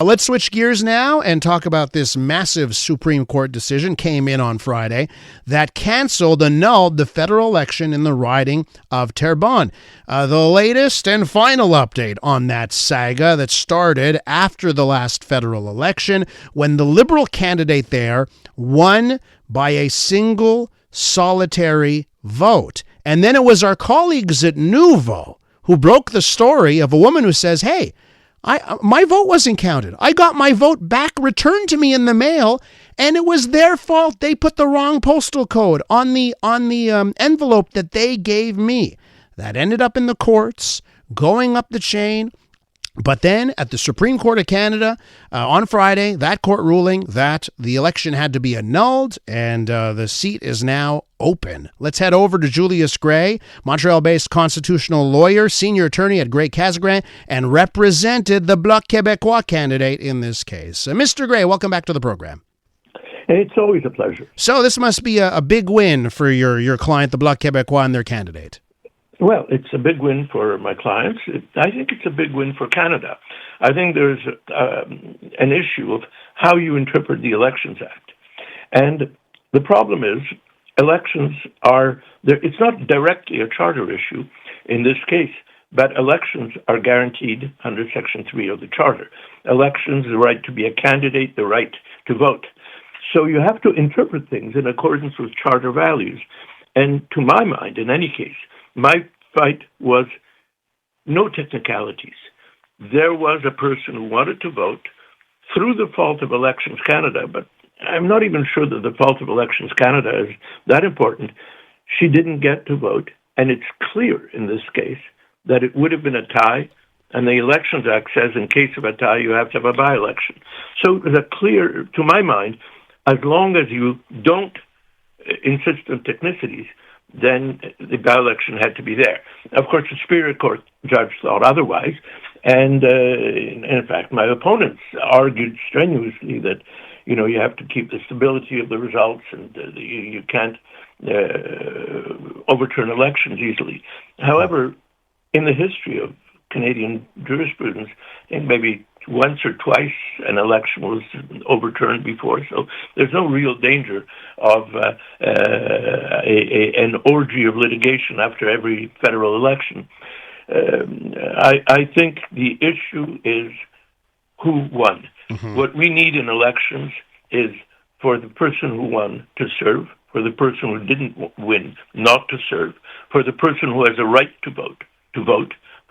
Let's switch gears now and talk about this massive Supreme Court decision came in on Friday that annulled the federal election in the riding of Terrebonne. The latest and final update on that saga that started after the last federal election when the Liberal candidate there won by a single solitary vote. And then it was our colleagues at Nouveau who broke the story of a woman who says, hey, my vote wasn't counted. I got my vote back returned to me in the mail, and it was their fault. They put the wrong postal code on the envelope that they gave me. That ended up in the courts, going up the chain. But then at the Supreme Court of Canada on Friday, that court ruling that the election had to be annulled and the seat is now open. Let's head over to Julius Grey, Montreal-based constitutional lawyer, senior attorney at Grey Casgrain, and represented the Bloc Quebecois candidate in this case. Mr. Grey, welcome back to the program. It's always a pleasure. So this must be a big win for your client, the Bloc Quebecois, and their candidate. Well, it's a big win for my clients. I think it's a big win for Canada. I think there's an issue of how you interpret the Elections Act. And the problem is elections it's not directly a charter issue in this case, but elections are guaranteed under Section 3 of the Charter. Elections, the right to be a candidate, the right to vote. So you have to interpret things in accordance with charter values. And to my mind, in any case, my fight was no technicalities. There was a person who wanted to vote through the fault of Elections Canada, but I'm not even sure that the fault of Elections Canada is that important. She didn't get to vote, and it's clear in this case that it would have been a tie, and the Elections Act says in case of a tie, you have to have a by-election. So there's a clear, to my mind, as long as you don't insist on technicities, then the by-election had to be there. Of course, the Superior Court judge thought otherwise, and in fact, my opponents argued strenuously that, you have to keep the stability of the results, and you can't overturn elections easily. However, in the history of Canadian jurisprudence, I think maybe once or twice an election was overturned before, so there's no real danger of an orgy of litigation after every federal election. I think the issue is who won. Mm-hmm. What we need in elections is for the person who won to serve, for the person who didn't win not to serve, for the person who has a right to vote,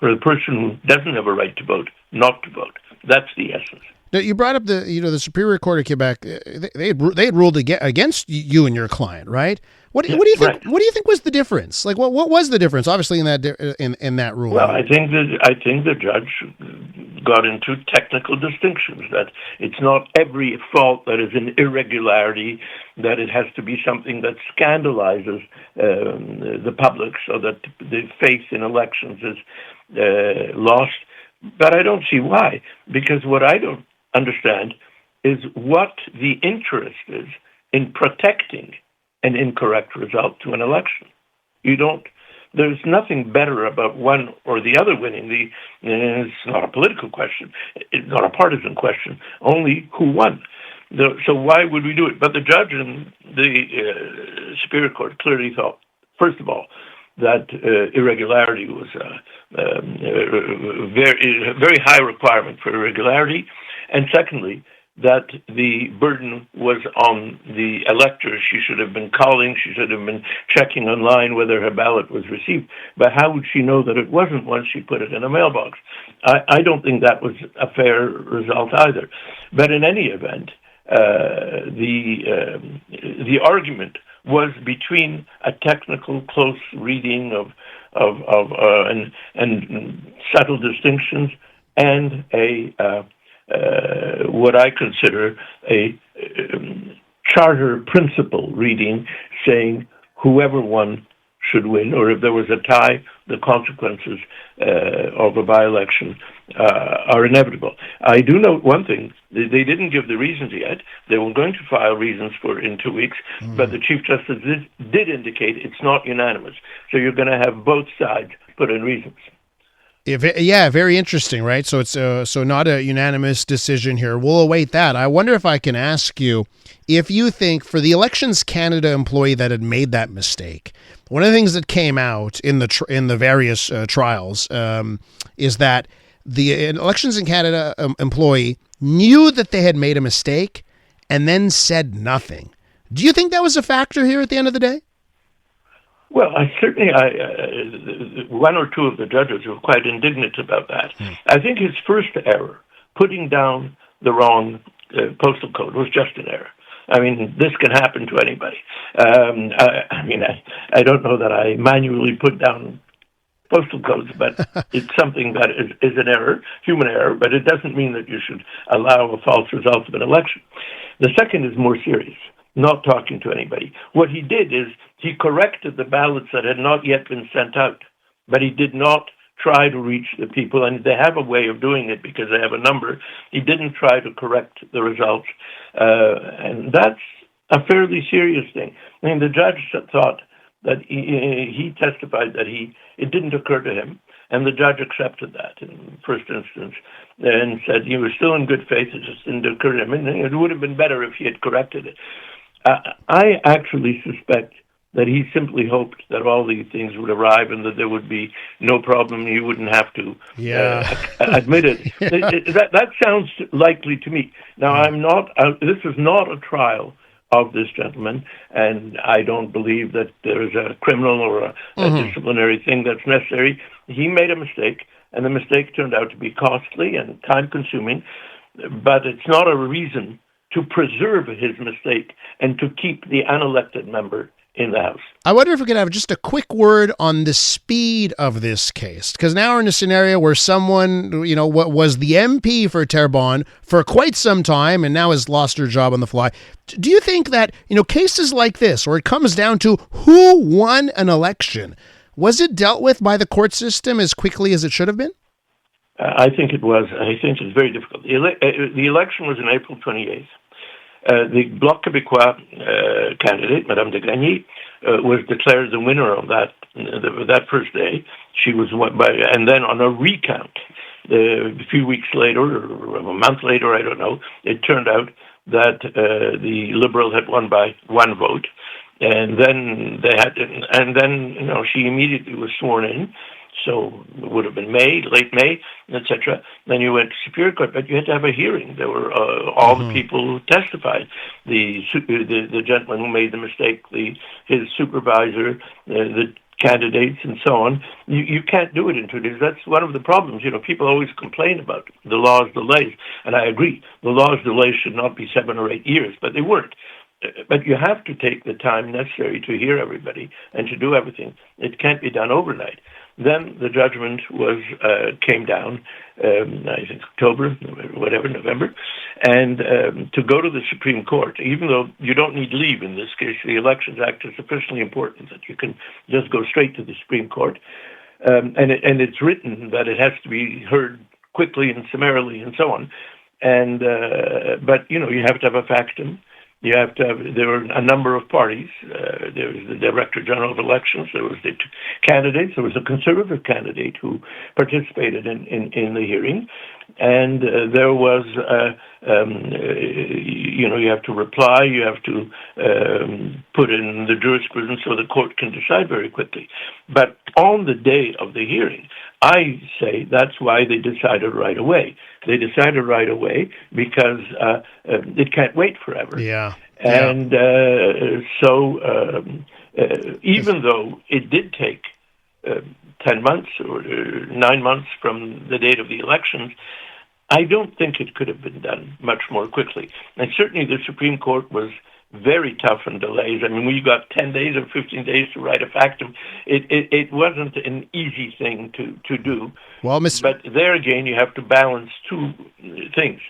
for the person who doesn't have a right to vote, not to vote. That's the essence. Now, you brought up the Superior Court of Quebec. They had ruled against you and your client, right? What do you think? Right. What do you think was the difference? Like, what was the difference? Obviously, in that ruling. Well, I think the judge got into technical distinctions that it's not every fault that is an irregularity, that it has to be something that scandalizes the public, so that the faith in elections is lost. But I don't see why, because what I don't understand is what the interest is in protecting an incorrect result to an election. There's nothing better about one or the other winning. It's not a political question. It's not a partisan question, only who won. So why would we do it? But the judge in the Superior Court clearly thought, first of all, that irregularity was a very high requirement for irregularity, and secondly, that the burden was on the elector. She should have been calling, she should have been checking online whether her ballot was received. But how would she know that it wasn't once she put it in a mailbox? I don't think that was a fair result either. But in any event, the argument was between a technical close reading of and subtle distinctions and what I consider a charter principle reading, saying whoever won should win, or if there was a tie, the consequences of a by-election are inevitable. I do note one thing. They didn't give the reasons yet. They were going to file reasons in 2 weeks, but the Chief Justice did indicate it's not unanimous. So you're going to have both sides put in reasons. Very interesting, right? So it's so not a unanimous decision here. We'll await that. I wonder if I can ask you if you think for the Elections Canada employee that had made that mistake, one of the things that came out in the various trials is that the Elections in Canada employee knew that they had made a mistake and then said nothing. Do you think that was a factor here at the end of the day? Well, one or two of the judges were quite indignant about that. I think his first error, putting down the wrong postal code, was just an error. I mean, this can happen to anybody. I don't know that I manually put down postal codes, but it's something that is an error, human error, but it doesn't mean that you should allow a false result of an election. The second is more serious. Not talking to anybody. What he did is he corrected the ballots that had not yet been sent out, but he did not try to reach the people, and they have a way of doing it because they have a number. He didn't try to correct the results, and that's a fairly serious thing. I mean, the judge thought that he testified that it didn't occur to him, and the judge accepted that in the first instance and said he was still in good faith, it just didn't occur to him, and it would have been better if he had corrected it. I actually suspect that he simply hoped that all these things would arrive and that there would be no problem. He wouldn't have to admit it. That sounds likely to me. Now, I'm not. This is not a trial of this gentleman, and I don't believe that there is a criminal or a disciplinary thing that's necessary. He made a mistake, and the mistake turned out to be costly and time-consuming, but it's not a reason to preserve his mistake and to keep the unelected member in the House. I wonder if we could have just a quick word on the speed of this case, because now we're in a scenario where someone, what was the MP for Terrebonne for quite some time and now has lost her job on the fly. Do you think that, cases like this, where it comes down to who won an election, was it dealt with by the court system as quickly as it should have been? I think it was. I think it's very difficult. The election was on April 28th. The Bloc Quebecois candidate, Madame de Grenier, was declared the winner of that first day. She was won by, and then on a recount, a few weeks later, or a month later, I don't know, it turned out that the Liberal had won by one vote, and then she immediately was sworn in. So it would have been late May, etc. Then you went to Superior Court, but you had to have a hearing. There were all the people who testified, the gentleman who made the mistake, his supervisor, the candidates, and so on. You can't do it in 2 days. That's one of the problems. People always complain about the law's delays, and I agree. The law's delays should not be 7 or 8 years, but they weren't. But you have to take the time necessary to hear everybody and to do everything. It can't be done overnight. Then the judgment came down, I think November, and to go to the Supreme Court, even though you don't need leave in this case, the Elections Act is sufficiently important that you can just go straight to the Supreme Court, and it's written that it has to be heard quickly and summarily and so on, but you have to have a factum. You have to have, there were a number of parties. There was the Director General of Elections. There was the candidates. There was a Conservative candidate who participated in the hearing. And there was, you have to reply. You have to put in the jurisprudence so the court can decide very quickly. But on the day of the hearing, I say that's why they decided right away. They decided right away because it can't wait forever. Yeah. And so even though it did take 10 months or 9 months from the date of the elections, I don't think it could have been done much more quickly. And certainly the Supreme Court was very tough on delays. I mean, we got 10 days or 15 days to write a factum. It wasn't an easy thing to do. Well, But there again, you have to balance two things.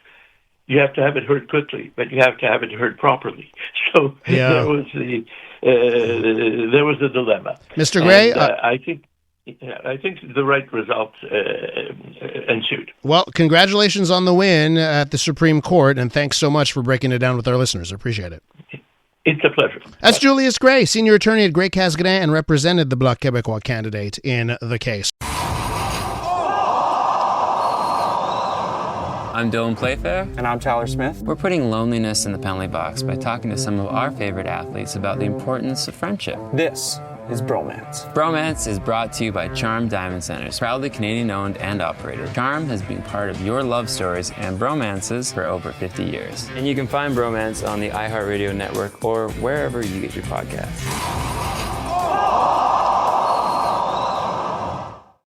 You have to have it heard quickly, but you have to have it heard properly. So there was the dilemma. Mr. Grey, I think the right result ensued. Well, congratulations on the win at the Supreme Court, and thanks so much for breaking it down with our listeners. I appreciate it. It's a pleasure. That's Julius Grey, senior attorney at Grey Casgrain, and represented the Bloc Quebecois candidate in the case. I'm Dylan Playfair. And I'm Tyler Smith. We're putting loneliness in the penalty box by talking to some of our favorite athletes about the importance of friendship. This is Bromance. Bromance is brought to you by Charm Diamond Centers, proudly Canadian-owned and operated. Charm has been part of your love stories and bromances for over 50 years. And you can find Bromance on the iHeartRadio network or wherever you get your podcasts.